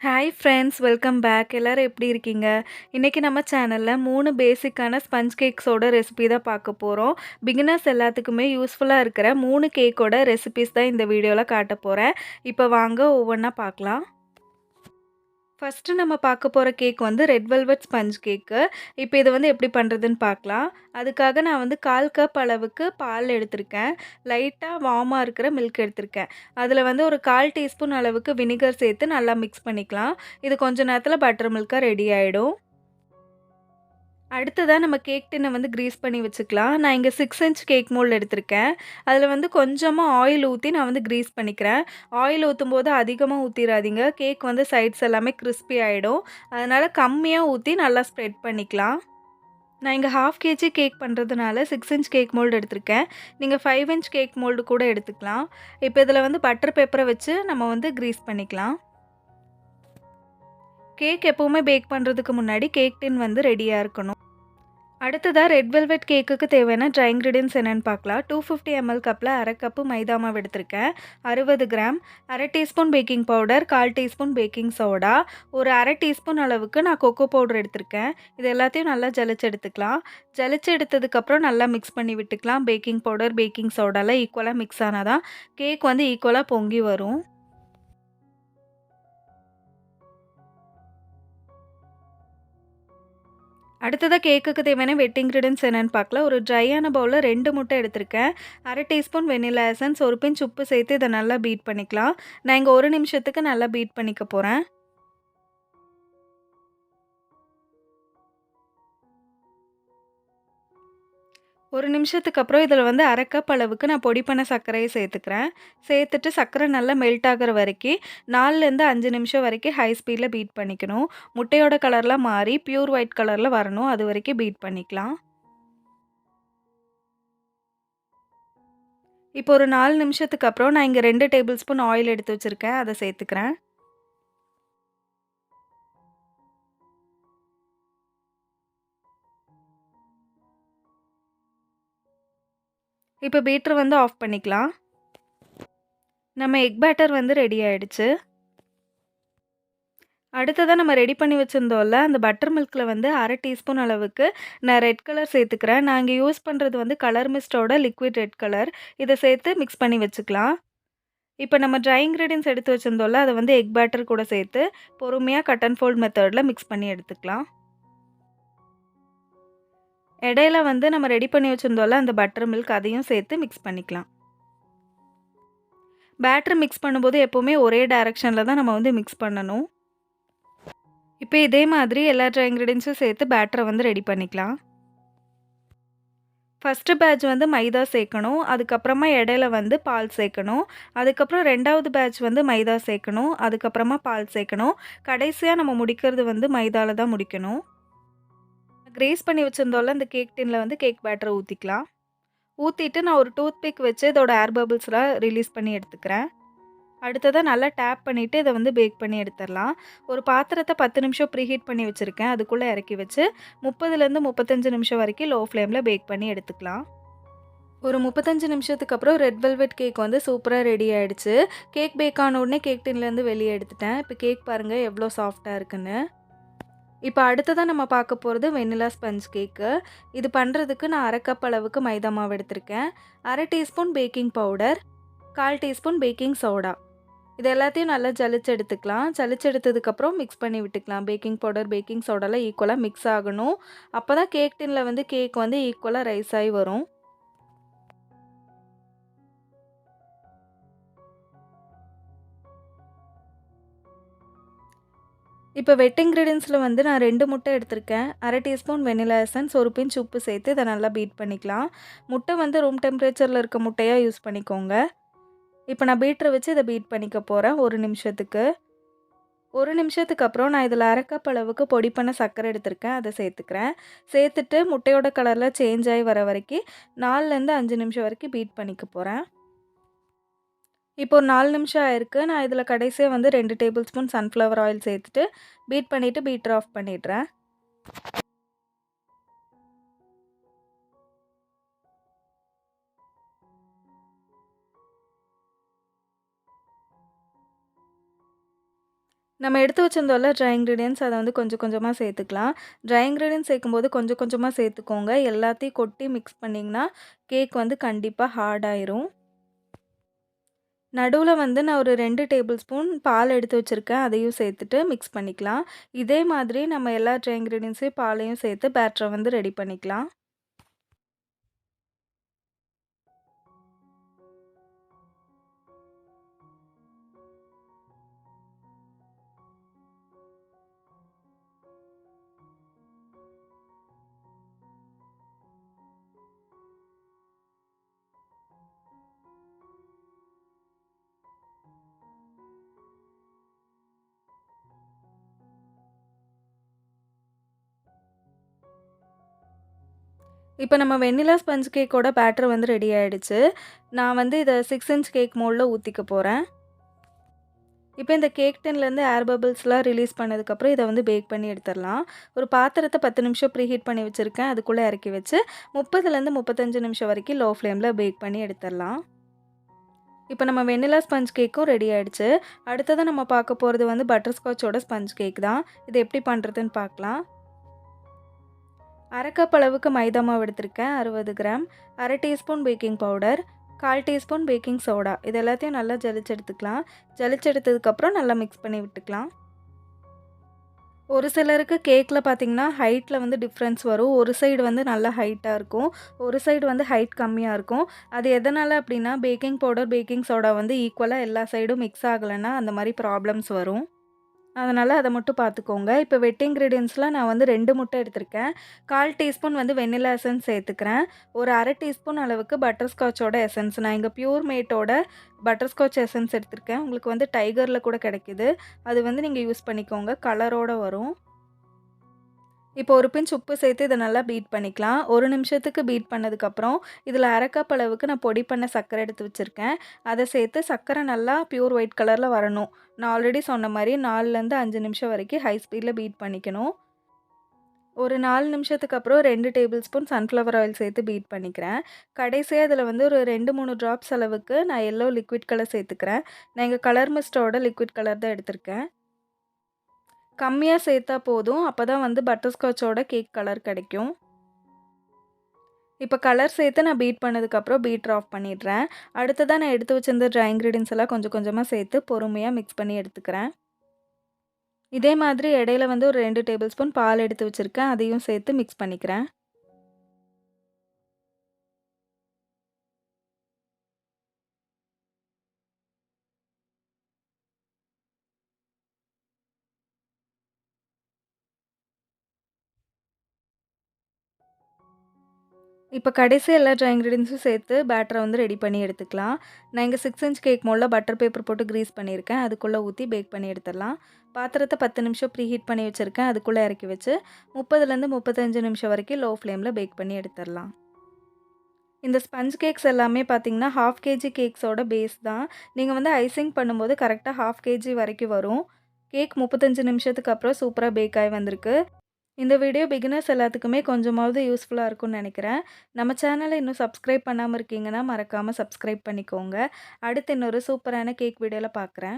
Hi friends, welcome back. எல்லாரும் எப்படி இருக்கீங்க? இன்னைக்கு நம்ம சேனல்ல 3 பேசிக்கான ஸ்பஞ்ச் கேக்ஸோட ரெசிபி தான் பார்க்க போறோம். பிகினர்ஸ் எல்லாத்துக்குமே யூஸ்ஃபுல்லா இருக்கிற 3 கேக்கோட ரெசிபீஸ் தான் இந்த வீடியோல காட்டப் போறேன். இப்போ வாங்க ஒவ்வொன்னா பார்க்கலாம். ஃபர்ஸ்ட்டு நம்ம பார்க்க போற கேக் வந்து ரெட் வெல்வெட் ஸ்பஞ்ச் கேக்கு. இப்போ இத வந்து எப்படி பண்ணுறதுன்னு பார்க்கலாம். அதுக்காக நான் வந்து 1/4 கப் அளவுக்கு பால் எடுத்திருக்கேன். லைட்டா வார்மா இருக்கிற மில்க் எடுத்திருக்கேன். அதில வந்து ஒரு 1/4 டீஸ்பூன் அளவுக்கு வினிகர் சேர்த்து நல்லா மிக்ஸ் பண்ணிக்கலாம். இது கொஞ்ச நேரத்தில பட்டர் மில்க்கா ரெடி ஆயிடும். அடுத்ததா நம்ம கேக் டின்ன வந்து கிரீஸ் பண்ணி வச்சுக்கலாம். நான் இங்க 6 இன்ச் கேக் மோல்டு எடுத்திருக்கேன். அதில வந்து கொஞ்சமா ஆயில் ஊத்தி நான் வந்து கிரீஸ் பண்ணிக்கிறேன். ஆயில் ஊத்தும்போது அதிகமா ஊத்திராதீங்க. கேக் வந்து சைட்ஸ் எல்லாமே கிரிஸ்பி ஆயிடும். அதனால கம்மியா ஊத்தி நல்லா ஸ்ப்ரெட் பண்ணிக்கலாம். நான் இங்க 1/2 கேஜி கேக் பண்ணுறதுனால 6 இன்ச் கேக் மோல்டு எடுத்திருக்கேன். நீங்க 5 இன்ச் கேக் மோல்டு கூட எடுத்துக்கலாம். இப்போ இதில வந்து பட்டர் பேப்பர வச்சு நம்ம வந்து கிரீஸ் பண்ணிக்கலாம். கேக் எப்பவுமே பேக் பண்ணுறதுக்கு முன்னாடி கேக் டின் வந்து ரெடியா இருக்கணும். அடுத்ததா ரெட் வெல்வெட் கேக்குக்கு தேவையான ட்ரை இன்கிரீடியன்ட்ஸ் என்னன்னு பார்க்கலாம். 250 ml கப்பில் 1/2 கப்பு மைதா மாவு எடுத்திருக்கேன். 60 gram, 1/2 teaspoon baking powder, 1/4 teaspoon baking soda, ஒரு 1/2 டீஸ்பூன் அளவுக்கு நான் கொக்கோ பவுடர் எடுத்திருக்கேன். இது எல்லாத்தையும் நல்லா ஜலிச்சு எடுத்துக்கலாம். ஜலிச்சு எடுத்ததுக்கப்புறம் நல்லா மிக்ஸ் பண்ணி விட்டுக்கலாம். பேக்கிங் பவுடர், பேக்கிங் சோடாலாம் ஈக்குவலாக மிக்ஸ் ஆனால் தான் கேக் வந்து ஈக்குவலாக பொங்கி வரும். அடுத்ததா கேக்குக்கு தேவையான வெட் இன்கிரீடியன்ட்ஸ் என்னன்னு பார்க்கலாம். ஒரு ட்ரையான பவுல்ல 2 முட்டை எடுத்திருக்கேன். 1/2 டீஸ்பூன் வெண்ணிலா எசன்ஸ், ஒரு பிஞ்ச் உப்பு சேர்த்து இத நல்லா பீட் பண்ணிக்கலாம். நான் இங்க 1 நிமிஷத்துக்கு நல்லா பீட் பண்ணிக்க போறேன். ஒரு நிமிஷத்துக்கு அப்புறம் இதில வந்து 1/2 கப் அளவுக்கு நான் பொடி பண்ண சர்க்கரைய சேர்த்துக்கிறேன். சேர்த்துட்டு சர்க்கரை நல்லா மெல்ட் ஆகுற வரைக்கும் 4லேருந்து 5 நிமிஷம் வரைக்கும் ஹை ஸ்பீட்ல பீட் பண்ணிக்கணும். முட்டையோட கலர்லாம் மாறி பியூர் ஒயிட் கலர்ல வரணும். அது வரைக்கும் பீட் பண்ணிக்கலாம். இப்போ ஒரு 4 நிமிஷத்துக்கு அப்புறம் நான் இங்க 2 டேபிள் ஸ்பூன் ஆயில் எடுத்து வச்சிருக்கேன். அத சேர்த்துக்கிறேன். இப்போ பீட்டர் வந்து ஆஃப் பண்ணிக்கலாம். நம்ம எக் பேட்டர் வந்து ரெடி ஆயிடுச்சு. அடுத்ததா நம்ம ரெடி பண்ணி வச்சிருந்தோம்ல, அந்த பட்டர் மில்க்ல வந்து 1/2 டீஸ்பூன் அளவுக்கு நான் ரெட் கலர் சேர்த்துக்கிறேன். நான் இங்க யூஸ் பண்றது வந்து கலர் மிஸ்ட்டோட லிக்விட் ரெட் கலர். இத சேர்த்து மிக்ஸ் பண்ணி வச்சுக்கலாம். இப்ப நம்ம ட்ரை இன்கிரீடியன்ட்ஸ் எடுத்து வச்சிருந்தோம்ல, அத வந்து எக் பேட்டர் கூட சேர்த்து பொறுமையா கட் அண்ட் ஃபோல்ட் மெத்தட்ல மிக்ஸ் பண்ணி எடுத்துக்கலாம். இடையில வந்து நம்ம ரெடி பண்ணி வச்சிருந்தோம்ல, அந்த பட்டர் மில்க் அதையும் சேர்த்து மிக்ஸ் பண்ணிக்கலாம். பேட்டர் மிக்ஸ் பண்ணும்போது எப்பவுமே ஒரே டைரக்ஷன்ல தான் நம்ம வந்து மிக்ஸ் பண்ணணும். இப்போ இதே மாதிரி எல்லா ட்ரை இன்கிரீடியன்ட்ஸும் சேர்த்து பேட்டர வந்து ரெடி பண்ணிக்கலாம். ஃபர்ஸ்ட்டு பேட்ச் வந்து மைதா சேர்க்கணும். அதுக்கப்புறமா இடையில வந்து பால் சேர்க்கணும். அதுக்கப்புறம் 2வது பேட்ச் வந்து மைதா சேர்க்கணும். அதுக்கப்புறமா பால் சேர்க்கணும். கடைசியா நம்ம முடிக்கிறது வந்து மைதால தான் முடிக்கணும். கிரேஸ் பண்ணி வச்சிருந்தோம்ல அந்த கேக் டின்ல வந்து கேக் பேட்டர ஊத்திக்கலாம். ஊத்திட்டு நான் ஒரு டூத் பிக் வச்சு இதோட ஏர் பபிள்ஸ்லாம் ரிலீஸ் பண்ணி எடுத்துக்கிறேன். அடுத்ததா நல்லா டேப் பண்ணிட்டு இத வந்து பேக் பண்ணி எடுத்துரலாம். ஒரு பாத்திரத்த 10 நிமிஷம் ப்ரீஹீட் பண்ணி வச்சிருக்கேன். அதுக்குள்ள இறக்கி வச்சு 30லேருந்து 35 நிமிஷம் வரைக்கும் லோ ஃப்ளேம்ல பேக் பண்ணி எடுத்துக்கலாம். ஒரு 35 நிமிஷத்துக்கு அப்புறம் ரெட் வெல்வெட் கேக் வந்து சூப்பரா ரெடி ஆயிடுச்சு. கேக் பேக் ஆன உடனே கேக் டின்லேருந்து வெளியே எடுத்துட்டேன். இப்போ கேக் பாருங்க எவ்வளோ சாஃப்ட்டா இருக்குன்னு. இப்போ அடுத்ததா நம்ம பார்க்க போறது வெண்ணிலா ஸ்பஞ்ச் கேக்கு. இது பண்ணுறதுக்கு நான் 1/2 கப் அளவுக்கு மைதா மாவு எடுத்திருக்கேன். 1/2 teaspoon baking powder, 1/4 teaspoon baking soda. இது எல்லாத்தையும் நல்லா ஜலிச்சு எடுத்துக்கலாம். ஜலிச்சு எடுத்ததுக்கப்புறம் மிக்ஸ் பண்ணி விட்டுக்கலாம். பேக்கிங் பவுடர், பேக்கிங் சோடாலாம் ஈக்குவலாக மிக்ஸ் ஆகணும். அப்போ தான் கேக் டின்ல வந்து கேக் வந்து ஈக்குவலாக ரைஸ் ஆகி வரும். இப்போ வெட் இன்கிரீடியன்ட்ஸில் வந்து நான் 2 முட்டை எடுத்திருக்கேன். 1/2 டீஸ்பூன் வெண்ணிலா எசன்ஸ், ஒரு பிஞ்ச் உப்பு சேர்த்து இதை நல்லா பீட் பண்ணிக்கலாம். முட்டை வந்து ரூம் டெம்பரேச்சரில் இருக்க முட்டையாக யூஸ் பண்ணிக்கோங்க. இப்போ நான் பீட்டரை வச்சு இதை பீட் பண்ணிக்க போகிறேன் 1 நிமிஷத்துக்கு. 1 நிமிஷத்துக்கு அப்புறம் நான் இதில் 1/2 கப் அளவுக்கு பொடி பண்ண சர்க்கரை எடுத்திருக்கேன். அதை சேர்த்துக்கிறேன். சேர்த்துட்டு முட்டையோட கலரில் சேஞ்ச் ஆகி வர வரைக்கும் 4லேருந்து 5 நிமிஷம் வரைக்கும் பீட் பண்ணிக்க போகிறேன். இப்போ ஒரு 4 நிமிஷம் ஆயிருக்கு. நான் இதில கடைசியா வந்து 2 டேபிள் ஸ்பூன் சன்ஃப்ளவர் ஆயில் சேர்த்துட்டு பீட் பண்ணிவிட்டு பீட்டர் ஆஃப் பண்ணிடுறேன். நம்ம எடுத்து வச்சிருந்தோம்ல ட்ரை இன்கிரீடியன்ட்ஸ் அத வந்து கொஞ்சம் கொஞ்சமா சேர்த்துக்கலாம். ட்ரை இன்கிரீடியன்ட்ஸ் சேர்க்கும்போது கொஞ்சம் கொஞ்சமா சேர்த்துக்கோங்க. எல்லாத்தையும் கொட்டி மிக்ஸ் பண்ணிங்கன்னா, கேக் வந்து கண்டிப்பா ஹார்ட் ஆயிரும். நடுவுல வந்து நான் ஒரு 2 டேபிள் ஸ்பூன் பால் எடுத்து வச்சிருக்கேன். அதையும் சேர்த்துட்டு மிக்ஸ் பண்ணிக்கலாம். இதே மாதிரி நம்ம எல்லா ட்ரை இன்கிரீடியன்ட்ஸையும் பாலையும் சேர்த்து பேட்டர வந்து ரெடி பண்ணிக்கலாம். இப்ப நம்ம வெண்ணிலா ஸ்பஞ்ச் கேக்கோட பேட்டர் வந்து ரெடி ஆயிடுச்சு. நான் வந்து இத 6 இன்ச் கேக் மோல்ட்ல ஊத்திக்க போறேன். இப்ப இந்த கேக் டின்லேருந்து ஏர் பபிள்ஸ்லாம் ரிலீஸ் பண்ணதுக்கப்புறம் இத வந்து பேக் பண்ணி எடுத்துரலாம். ஒரு பாத்திரத்த 10 நிமிஷம் ப்ரீஹீட் பண்ணி வச்சிருக்கேன். அதுக்குள்ள இறக்கி வச்சு 30லேருந்து 35 நிமிஷம் வரைக்கும் லோ ஃப்ளேம்ல பேக் பண்ணி எடுத்துரலாம். இப்ப நம்ம வெண்ணிலா ஸ்பஞ்ச் கேக்கும் ரெடி ஆயிடுச்சு. அடுத்ததா நம்ம பார்க்க போறது வந்து பட்டர்ஸ்காட்சோட ஸ்பஞ்ச் கேக் தான். இது எப்படி பண்றதுன்னு பார்க்கலாம். 1/2 கப் அளவுக்கு மைதா மாவு எடுத்திருக்கேன் 60 gram, 1/2 teaspoon baking powder, 1/4 teaspoon baking soda இது எல்லாத்தையும் நல்லா ஜலிச்சு எடுத்துக்கலாம். ஜலிச்சு எடுத்ததுக்கப்புறம் நல்லா மிக்ஸ் பண்ணி விட்டுக்கலாம். ஒரு சிலருக்கு கேக்கில் பார்த்தீங்கன்னா ஹைட்டில் வந்து டிஃப்ரென்ஸ் வரும். ஒரு சைடு வந்து நல்லா ஹைட்டாக இருக்கும். ஒரு சைடு வந்து ஹைட் கம்மியாக இருக்கும். அது எதனால் அப்படின்னா பேக்கிங் பவுடர், பேக்கிங் சோடா வந்து ஈக்குவலாக எல்லா சைடும் மிக்ஸ் ஆகலைன்னா அந்த மாதிரி ப்ராப்ளம்ஸ் வரும். அதனால அத மட்டும் பார்த்துக்கோங்க. இப்போ வெட் இன்கிரீடியன்ட்ஸ்லாம் நான் வந்து 2 முட்டை எடுத்திருக்கேன். 1/4 டீஸ்பூன் வந்து வெண்ணிலா எசன்ஸ் சேர்த்துக்கிறேன். ஒரு 1/2 டீஸ்பூன் அளவுக்கு பட்டர்ஸ்காட்சோட எசன்ஸ். நான் இங்க பியூர் மேட்டோட பட்டர்ஸ்காட்ச் எசன்ஸ் எடுத்திருக்கேன். உங்களுக்கு வந்து டைகர்ல கூட கிடைக்குது. அது வந்து நீங்க யூஸ் பண்ணிக்கோங்க. கலரோட வரும். இப்போ ஒரு பிஞ்ச் உப்பு சேர்த்து இத நல்லா பீட் பண்ணிக்கலாம். 1 நிமிஷத்துக்கு பீட் பண்ணதுக்கப்புறம், இதில 1/2 கப் அளவுக்கு நான் பொடி பண்ண சர்க்கரை எடுத்து வச்சிருக்கேன். அத சேர்த்து சர்க்கரை நல்லா பியூர் ஒயிட் கலர்ல வரணும். நான் ஆல்ரெடி சொன்ன மாரி 4லேருந்து 5 நிமிஷம் வரைக்கும் ஹை ஸ்பீட்ல பீட் பண்ணிக்கணும். ஒரு 4 நிமிஷத்துக்கு அப்புறம் 2 டேபிள் ஸ்பூன் சன்ஃப்ளவர் ஆயில் சேர்த்து பீட் பண்ணிக்கிறேன். கடைசியா இதில வந்து ஒரு 2, 3 ட்ராப்ஸ் அளவுக்கு நான் எல்லோ லிக்விட் கலர் சேர்த்துக்கிறேன். நான் இங்க கலர் மிஸ்ட்டோட லிக்விட் கலர் தான் எடுத்திருக்கேன். கம்மியா சேர்த்தா போதும். அப்பதான் வந்து பட்டர்ஸ்காட்சோட கேக் கலர் கிடைக்கும். இப்ப கலர் சேர்த்து நான் பீட் பண்ணதுக்கப்புறம் பீட்டர் ஆஃப் பண்ணிடுறேன். அடுத்ததா நான் எடுத்து வச்சிருந்த ட்ரை இன்கிரீடியன்ட்ஸ் எல்லாம் கொஞ்சம் கொஞ்சமா சேர்த்து பொறுமையா மிக்ஸ் பண்ணி எடுத்துக்கிறேன். இதே மாதிரி இடையில வந்து ஒரு 2 டேபிள் ஸ்பூன் பால் எடுத்து வச்சிருக்கேன். அதையும் சேர்த்து மிக்ஸ் பண்ணிக்கிறேன். இப்ப கடைசியா எல்லா ட்ரை இன்கிரீடியன்ட்ஸும் சேர்த்து பேட்டர வந்து ரெடி பண்ணி எடுத்துக்கலாம். நான் இங்க 6 இன்ச் கேக் மோல்ட்ல பட்டர் பேப்பர் போட்டு கிரீஸ் பண்ணியிருக்கேன். அதுக்குள்ள ஊத்தி பேக் பண்ணி எடுத்துடலாம். பாத்திரத்த 10 நிமிஷம் ப்ரீஹீட் பண்ணி வச்சிருக்கேன். அதுக்குள்ள இறக்கி வச்சு 30லேருந்து 35 நிமிஷம் வரைக்கும் லோ ஃப்ளேம்ல பேக் பண்ணி எடுத்துடலாம். இந்த ஸ்பஞ்ச் கேக்ஸ் எல்லாமே பார்த்தீங்கன்னா, 1/2 கேஜி கேக்ஸோட பேஸ் தான். நீங்க வந்து ஐசிங் பண்ணும்போது கரெக்ட்டா 1/2 கேஜி வரைக்கும் வரும். கேக் 35 நிமிஷத்துக்கு அப்புறம் சூப்பரா பேக் ஆகி வந்திருக்கு. இந்த வீடியோ பிகினர்ஸ் எல்லாத்துக்குமே கொஞ்சமாவது யூஸ்ஃபுல்லா இருக்கும்னு நெனைக்கிறேன். நம்ம சேனல இன்னும் சப்ஸ்கிரைப் பண்ணாம இருக்கீங்கன்னா, மறக்காம சப்ஸ்கிரைப் பண்ணிக்கோங்க. அடுத்து இன்னொரு சூப்பரான கேக் வீடியோல பார்க்குறேன்.